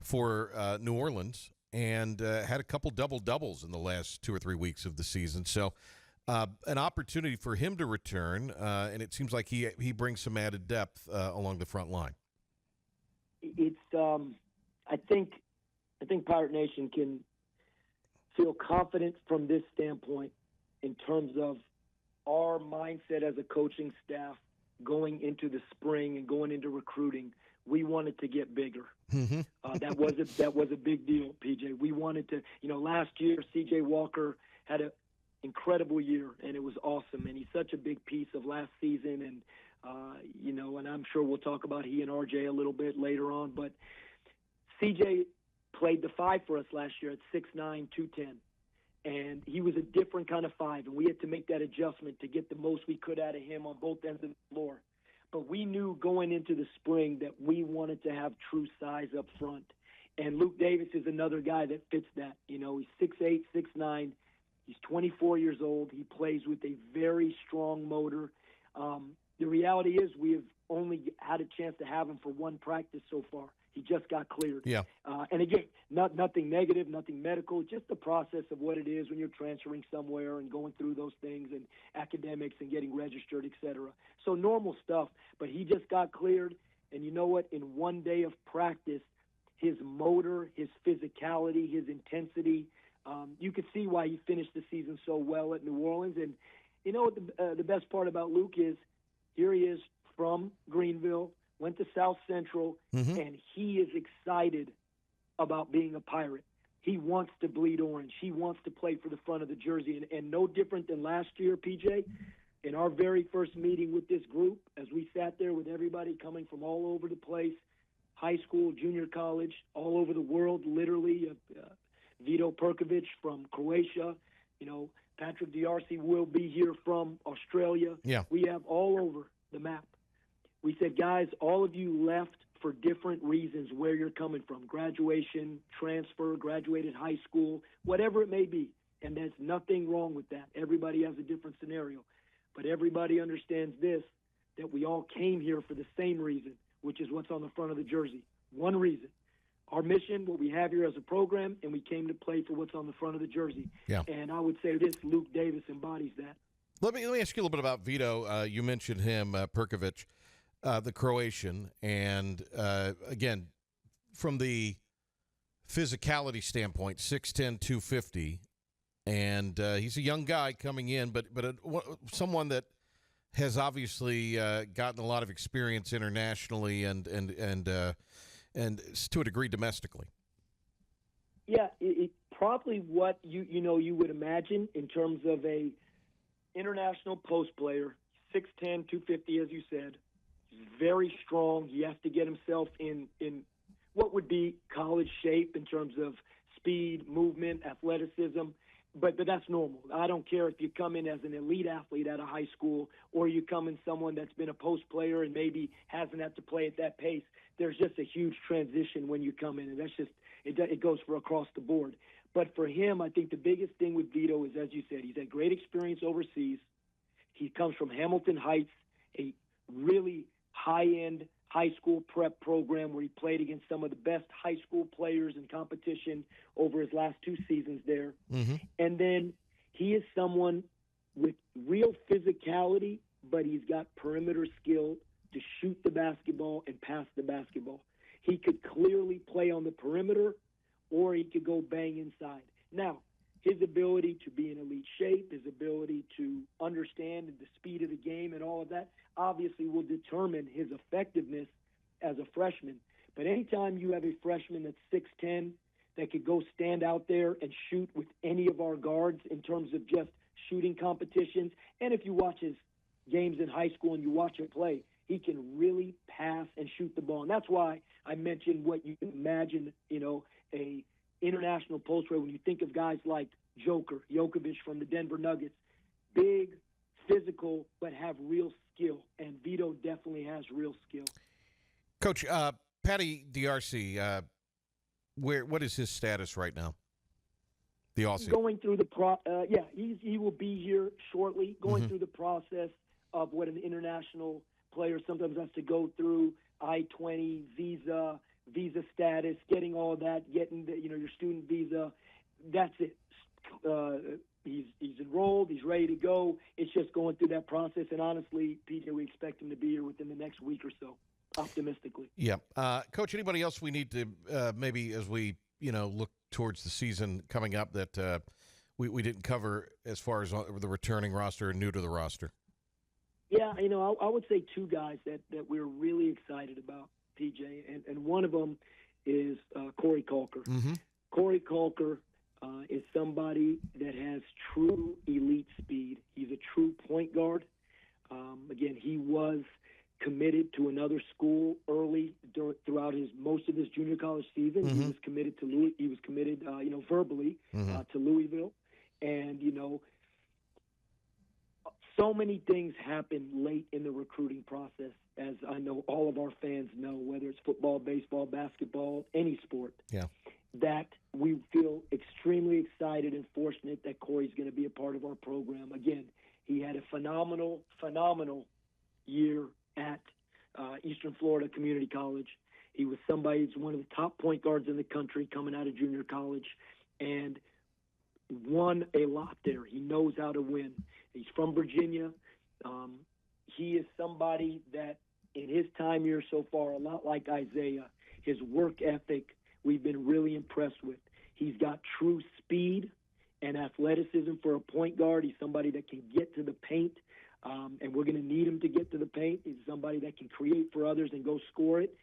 for New Orleans and had a couple double-doubles in the last 2 or 3 weeks of the season. So an opportunity for him to return, and it seems like he brings some added depth along the front line. It's I think Pirate Nation can feel confident from this standpoint in terms of our mindset as a coaching staff going into the spring and going into recruiting. We wanted to get bigger. That was a big deal, PJ. We wanted to, last year C.J. Walker had an incredible year, and it was awesome. And he's such a big piece of last season. And, and I'm sure we'll talk about he and RJ a little bit later on. But C.J. played the 5 for us last year at 6'9", 210. And he was a different kind of 5, and we had to make that adjustment to get the most we could out of him on both ends of the floor. But we knew going into the spring that we wanted to have true size up front. And Luke Davis is another guy that fits that. He's 6'8", 6'9". He's 24 years old. He plays with a very strong motor. The reality is we have only had a chance to have him for one practice so far. He just got cleared. Yeah. And again, nothing negative, nothing medical, just the process of what it is when you're transferring somewhere and going through those things and academics and getting registered, et cetera. So normal stuff, but he just got cleared. And you know what? In one day of practice, his motor, his physicality, his intensity, you could see why he finished the season so well at New Orleans. And you know what the best part about Luke is? Here he is from Greenville, went to South Central, and he is excited about being a Pirate. He wants to bleed orange. He wants to play for the front of the jersey. And no different than last year, PJ, in our very first meeting with this group, as we sat there with everybody coming from all over the place, high school, junior college, all over the world, literally, Vito Perkovic from Croatia, Patrick D'Arcy will be here from Australia. Yeah. We have all over the map. We said, guys, all of you left for different reasons where you're coming from, graduation, transfer, graduated high school, whatever it may be. And there's nothing wrong with that. Everybody has a different scenario. But everybody understands this, that we all came here for the same reason, which is what's on the front of the jersey. One reason. Our mission, what we have here as a program, and we came to play for what's on the front of the jersey. Yeah. And I would say this, Luke Davis embodies that. Let me ask you a little bit about Vito. You mentioned him, Perkovic, the Croatian, and again, from the physicality standpoint, 6'10", 250, and he's a young guy coming in, but someone that has obviously gotten a lot of experience internationally and to a degree domestically. Yeah, it probably what you would imagine in terms of a international post player, 6'10", 250, as you said. He's very strong. He has to get himself in what would be college shape in terms of speed, movement, athleticism. But that's normal. I don't care if you come in as an elite athlete out of high school or you come in someone that's been a post player and maybe hasn't had to play at that pace. There's just a huge transition when you come in, and that's just it goes for across the board. But for him, I think the biggest thing with Vito is, as you said, he's had great experience overseas. He comes from Hamilton Heights, a really high-end high school prep program where he played against some of the best high school players in competition over his last 2 seasons there. Mm-hmm. And then he is someone with real physicality, but he's got perimeter skill to shoot the basketball and pass the basketball. He could clearly play on the perimeter, or he could go bang inside. Now, his ability to be in elite shape, his ability to understand the speed of the game and all of that, obviously will determine his effectiveness as a freshman. But anytime you have a freshman that's 6'10", that could go stand out there and shoot with any of our guards in terms of just shooting competitions, and if you watch his games in high school and you watch him play, he can really pass and shoot the ball. And that's why I mentioned what you can imagine, a international post player when you think of guys like Jokovic from the Denver Nuggets, big, physical, but have real skill. And Vito definitely has real skill. Coach, Patty D'Arcy, what is his status right now? The Aussie. Going through he will be here shortly. Going through the process of what an international player sometimes has to go through: I-20 visa status, getting all that, getting your student visa. That's it. He's enrolled. He's ready to go. It's just going through that process. And honestly, PJ, we expect him to be here within the next week or so, optimistically. Yeah. Coach, anybody else we need to maybe as we look towards the season coming up that we didn't cover as far as the returning roster and new to the roster? Yeah, I would say 2 guys that we're really excited about, PJ, and one of them is Corey Calker. Mm-hmm. Corey Calker is somebody that has true elite speed. He's a true point guard. Again, he was committed to another school early throughout most of his junior college season. Mm-hmm. He was committed to Louis. He was committed, verbally to Louisville, and so many things happen late in the recruiting process, as I know all of our fans know, whether it's football, baseball, basketball, any sport. Yeah. That we feel extremely excited and fortunate that Corey's going to be a part of our program. Again, he had a phenomenal year at Eastern Florida Community College. He was somebody who's one of the top point guards in the country coming out of junior college and won a lot there. He knows how to win. He's from Virginia. He is somebody that in his time here so far, a lot like Isaiah, his work ethic, we've been really impressed with. He's got true speed and athleticism for a point guard. He's somebody that can get to the paint, and we're going to need him to get to the paint. He's somebody that can create for others and go score it.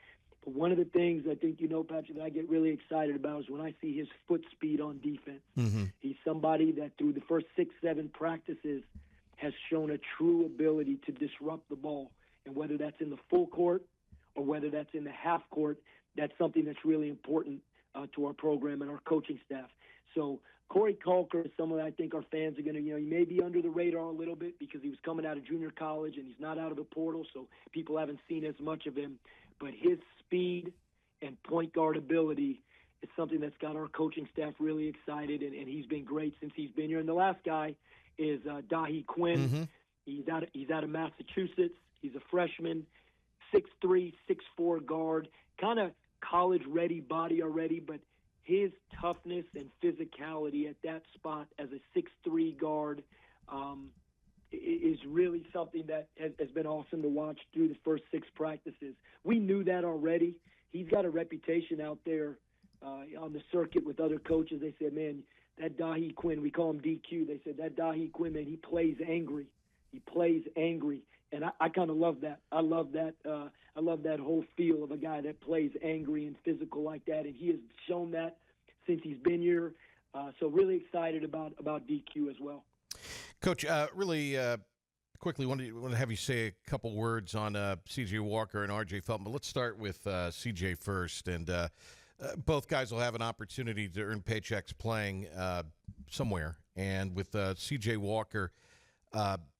But one of the things I think Patrick, that I get really excited about is when I see his foot speed on defense. Mm-hmm. He's somebody that through the first 6-7 practices has shown a true ability to disrupt the ball. And whether that's in the full court or whether that's in the half court, that's something that's really important to our program and our coaching staff. So Corey Culker is someone I think our fans are going to, he may be under the radar a little bit because he was coming out of junior college and he's not out of the portal, so people haven't seen as much of him. But his speed and point guard ability is something that's got our coaching staff really excited, and he's been great since he's been here. And the last guy is Dahi Quinn. Mm-hmm. He's out of Massachusetts. He's a freshman, 6'3", 6'4" guard, kind of college-ready body already, but his toughness and physicality at that spot as a 6'3" guard is really something that has been awesome to watch through the first 6 practices. We knew that already. He's got a reputation out there on the circuit with other coaches. They said, man, that Dahi Quinn, we call him DQ, they said that Dahi Quinn, man, he plays angry. He plays angry. And I kind of love that. I love that whole feel of a guy that plays angry and physical like that. And he has shown that since he's been here. So really excited about DQ as well. Coach, really quickly, want to have you say a couple words on C.J. Walker and R.J. Felton. But let's start with C.J. first. And both guys will have an opportunity to earn paychecks playing somewhere. And with C.J. Walker,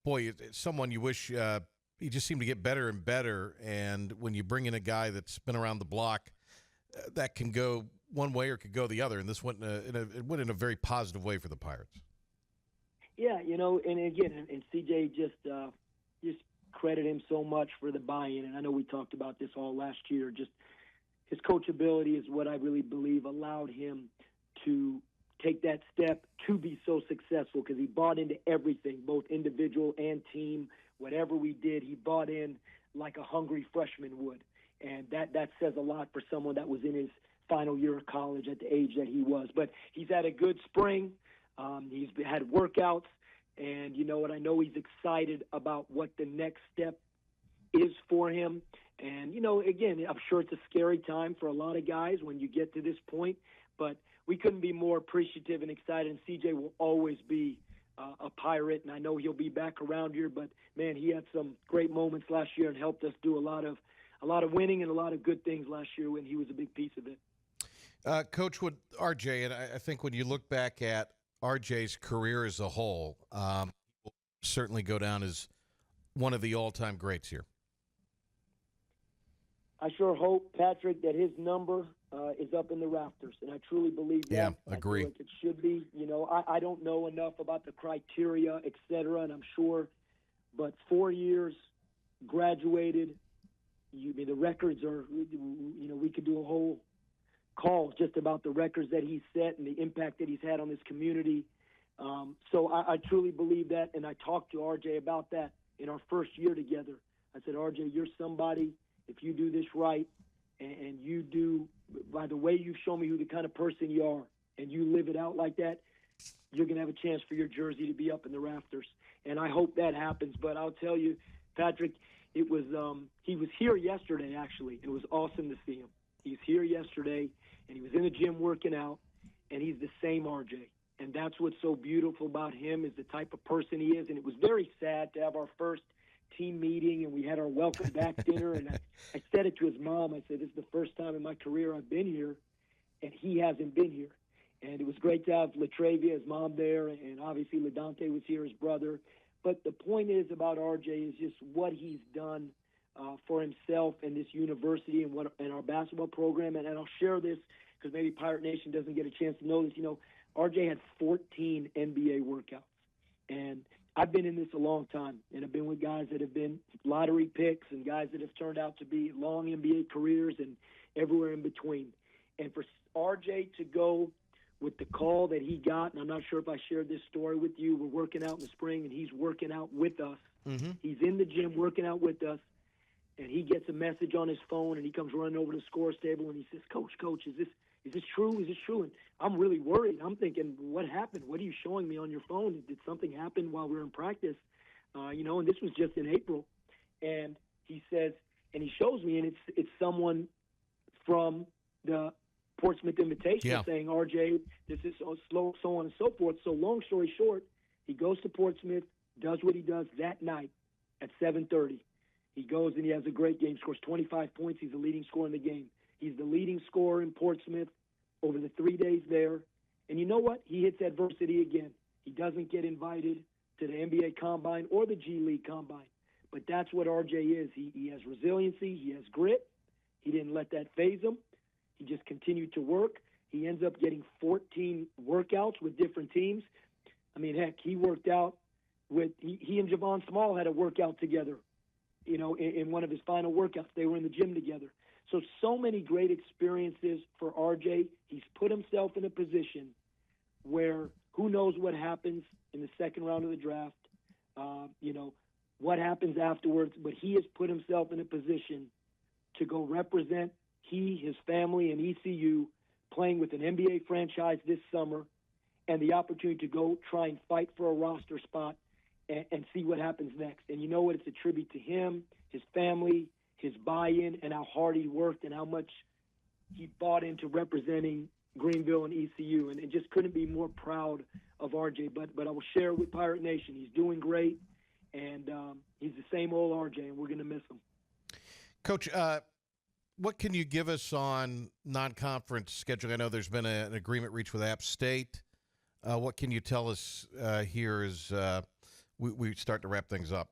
boy, it's someone you wish he just seemed to get better and better. And when you bring in a guy that's been around the block, that can go one way or could go the other. And this went it went in a very positive way for the Pirates. Yeah, and again, and CJ just credit him so much for the buy-in. And I know we talked about this all last year. Just his coachability is what I really believe allowed him to take that step to be so successful, because he bought into everything, both individual and team. Whatever we did, he bought in like a hungry freshman would. And that says a lot for someone that was in his final year of college at the age that he was. But he's had a good spring. He's had workouts. And you know what? I know he's excited about what the next step is for him. And, again, I'm sure it's a scary time for a lot of guys when you get to this point. But we couldn't be more appreciative and excited. And CJ will always be a Pirate, and I know he'll be back around here. But man, he had some great moments last year and helped us do a lot of winning and a lot of good things last year when he was a big piece of it. Coach, with RJ, and I think when you look back at RJ's career as a whole, will certainly go down as one of the all-time greats here. I sure hope, Patrick, that his number is up in the rafters, and I truly believe that. Yeah, agree. I feel like it should be. I don't know enough about the criteria, et cetera, and I'm sure, but 4 years, graduated. The records are, we could do a whole call just about the records that he's set and the impact that he's had on this community. So I truly believe that, and I talked to RJ about that in our first year together. I said, RJ, you're somebody, if you do this right, and you do, by the way you've shown me who the kind of person you are, and you live it out like that, you're going to have a chance for your jersey to be up in the rafters. And I hope that happens. But I'll tell you, Patrick, it was he was here yesterday, actually. It was awesome to see him. He's here yesterday, and he was in the gym working out, and he's the same RJ. And that's what's so beautiful about him, is the type of person he is. And it was very sad to have our first team meeting, and we had our welcome back dinner, and I said it to his mom. I said, this is the first time in my career I've been here, and he hasn't been here. And it was great to have Latravia, his mom, there, and obviously LaDante was here, his brother. But the point is about RJ is just what he's done for himself and this university and our basketball program. And I'll share this because maybe Pirate Nation doesn't get a chance to know this. RJ had 14 NBA workouts. And I've been in this a long time, and I've been with guys that have been lottery picks and guys that have turned out to be long NBA careers and everywhere in between. And for RJ to go with the call that he got, and I'm not sure if I shared this story with you, we're working out in the spring, and he's working out with us. Mm-hmm. He's in the gym working out with us, and he gets a message on his phone, and he comes running over to the scores table, and he says, Coach, is this true? Is this true? And I'm really worried. I'm thinking, what happened? What are you showing me on your phone? Did something happen while we were in practice? And this was just in April. And he says, and he shows me, and it's someone from the Portsmouth Invitation saying, RJ, this is so on and so forth. So long story short, he goes to Portsmouth, does what he does that night at 7:30. He goes and he has a great game, scores 25 points. He's the leading scorer in the game. He's the leading scorer in Portsmouth over the 3 days there. And you know what? He hits adversity again. He doesn't get invited to the NBA Combine or the G League Combine. But that's what RJ is. He has resiliency. He has grit. He didn't let that phase him. He just continued to work. He ends up getting 14 workouts with different teams. I mean, heck, he worked out with he and Javon Small had a workout together, in one of his final workouts. They were in the gym together. So many great experiences for RJ. He's put himself in a position where who knows what happens in the second round of the draft, what happens afterwards, but he has put himself in a position to go represent his family, and ECU playing with an NBA franchise this summer, and the opportunity to go try and fight for a roster spot and see what happens next. And you know what? It's a tribute to him, his family, his buy-in, and how hard he worked and how much he bought into representing Greenville and ECU. And just couldn't be more proud of RJ. But I will share with Pirate Nation, he's doing great, and he's the same old RJ, and we're going to miss him. Coach, what can you give us on non-conference scheduling? I know there's been an agreement reached with App State. What can you tell us here as we start to wrap things up?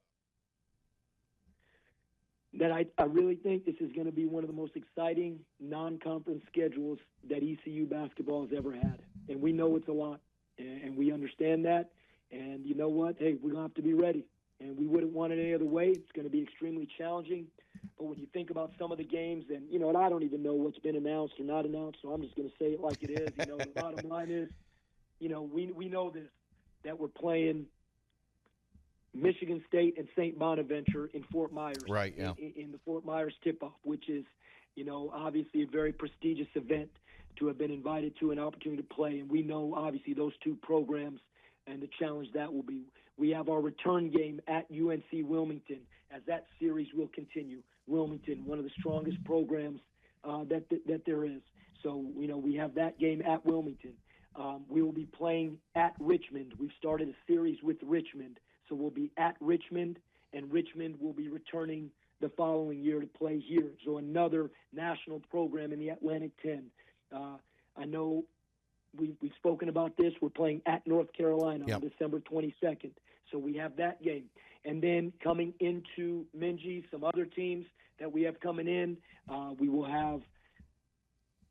That I really think this is going to be one of the most exciting non-conference schedules that ECU basketball has ever had. And we know it's a lot, and we understand that. And you know what? Hey, we're going to have to be ready. And we wouldn't want it any other way. It's going to be extremely challenging. But when you think about some of the games, and, and I don't even know what's been announced or not announced, so I'm just going to say it like it is. The bottom line is, we know this, that we're playing Michigan State and St. Bonaventure in Fort Myers. Right, yeah. In the Fort Myers tip-off, which is, obviously a very prestigious event to have been invited to, an opportunity to play. And we know, obviously, those two programs and the challenge that will be. We have our return game at UNC Wilmington, as that series will continue. Wilmington, one of the strongest programs that there is. So, we have that game at Wilmington. We will be playing at Richmond. We've started a series with Richmond. So we'll be at Richmond, and Richmond will be returning the following year to play here. So another national program in the Atlantic 10. I know we've spoken about this. We're playing at North Carolina on December 22nd. So we have that game. And then coming into Minji, some other teams that we have coming in, we will have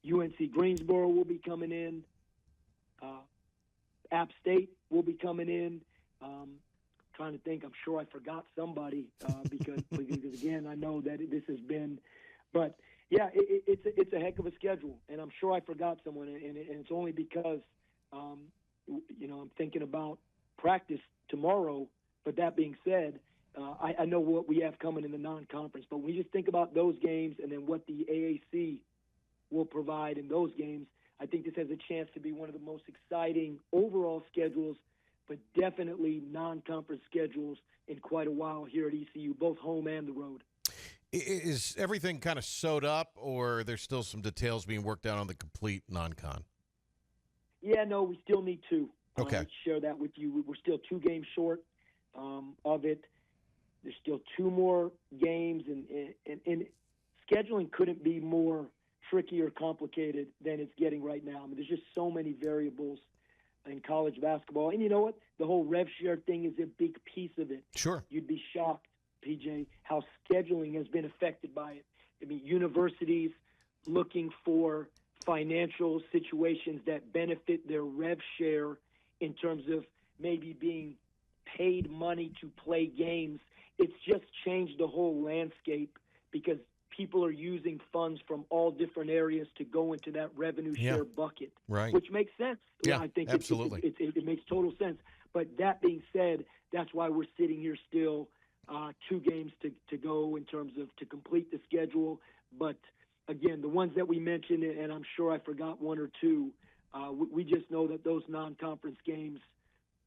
UNC Greensboro will be coming in. App State will be coming in. Trying to think, I'm sure I forgot somebody because again, I know that this has been, but yeah, it's a heck of a schedule, and I'm sure I forgot someone, and it's only because, I'm thinking about practice tomorrow. But that being said, I know what we have coming in the non-conference, but when you just think about those games and then what the AAC will provide in those games, I think this has a chance to be one of the most exciting overall schedules, but definitely non-conference schedules in quite a while here at ECU, both home and the road. Is everything kind of sewed up, or there's still some details being worked out on the complete non-con? Yeah, no, we still need to. Okay. Share that with you. We're still 2 games short of it. There's still 2 more games, and scheduling couldn't be more tricky or complicated than it's getting right now. I mean, there's just so many variables in college basketball. And you know what? The whole rev share thing is a big piece of it. Sure. You'd be shocked, PJ, how scheduling has been affected by it. I mean, universities looking for financial situations that benefit their rev share in terms of maybe being paid money to play games. It's just changed the whole landscape because people are using funds from all different areas to go into that revenue share bucket, right? Which makes sense. Yeah, I think absolutely. It makes total sense. But that being said, that's why we're sitting here still 2 games to go in terms of to complete the schedule. But again, the ones that we mentioned, and I'm sure I forgot 1 or 2, we just know that those non-conference games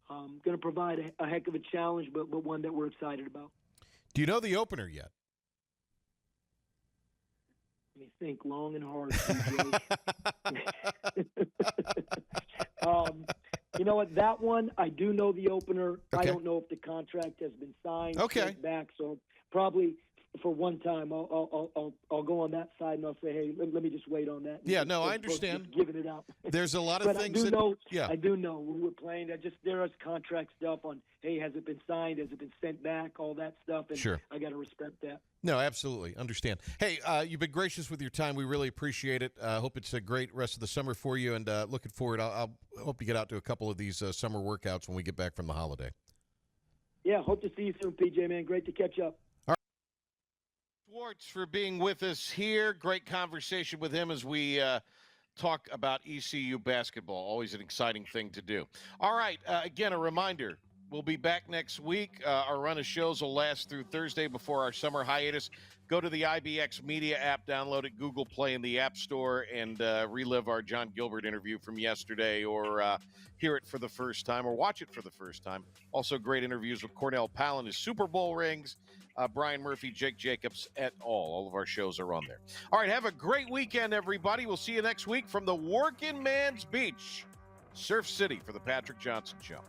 going to provide a heck of a challenge, but one that we're excited about. Do you know the opener yet? Let me think long and hard. You know what? That one, I do know the opener. Okay. I don't know if the contract has been signed. Okay. Back, so probably for one time, I'll go on that side and I'll say, hey, let me just wait on that. Yeah, no, I As opposed to understand. just giving it out. There's a lot of But things I do know when we're playing. There is contract stuff on. Hey, has it been signed? Has it been sent back? All that stuff. And Sure. I got to respect that. No, absolutely. Understand. Hey, you've been gracious with your time. We really appreciate it. Hope it's a great rest of the summer for you, and looking forward. I'll hope you get out to a couple of these summer workouts when we get back from the holiday. Yeah, hope to see you soon, PJ, man. Great to catch up. Schwartz for being with us here. Great conversation with him as we talk about ECU basketball. Always an exciting thing to do. All right, again, a reminder. We'll be back next week. Our run of shows will last through Thursday before our summer hiatus. Go to the IBX Media app, download it, Google Play in the App Store, and relive our John Gilbert interview from yesterday, or hear it for the first time, or watch it for the first time. Also, great interviews with Cornell Powell and his Super Bowl rings, Brian Murphy, Jake Jacobs, et al. All of our shows are on there. All right, have a great weekend, everybody. We'll see you next week from the Working Man's Beach, Surf City, for the Patrick Johnson Show.